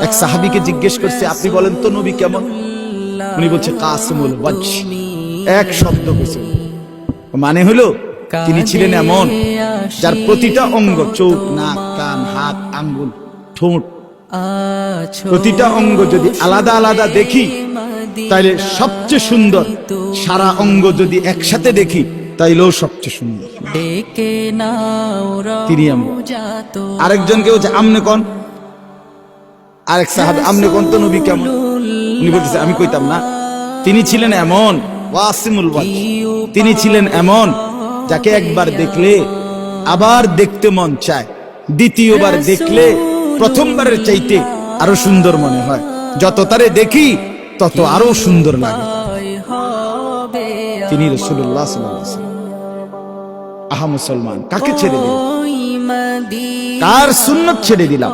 এক সাহাবীকে জিজ্ঞেস করছে, আপনি বলেন তো নবী কেমন? উনি বলছে কাসিমুল ওয়াজহ। এক শব্দ কইছে, মানে হলো তিনি ছিলেন এমন যার প্রতিটা অঙ্গ, চোখ, নাক, কান, হাত, আঙ্গুল, ঠোঁট, প্রতিটা অঙ্গ যদি আলাদা আলাদা দেখি তাইলে সবচেয়ে সুন্দর, সারা অঙ্গ যদি একসাথে দেখি তাইলেও সবচেয়ে সুন্দর। তিনি এমন। আরেকজনকে বলছে আমনে কোন, আরেক সাহাবী আমনে কোন তো নবী কেমন? উনি বলতেছে আমি কইতাম না, তিনি ছিলেন এমন ওয়াসিমুল ওয়াজহ, তিনি ছিলেন এমন যাকে একবার দেখলে আবার দেখতে মন চায়, দ্বিতীয়বার দেখলে প্রথমবারের চাইতে আরো সুন্দর মনে হয়, যত তারে দেখি তত আরো সুন্দর লাগে। তিনি রাসূলুল্লাহ সাল্লাল্লাহু আলাইহি ওয়াসাল্লাম। আহা মুসলমান, কাকে ছেড়ে দিলাম? কার সুন্নাত ছেড়ে দিলাম?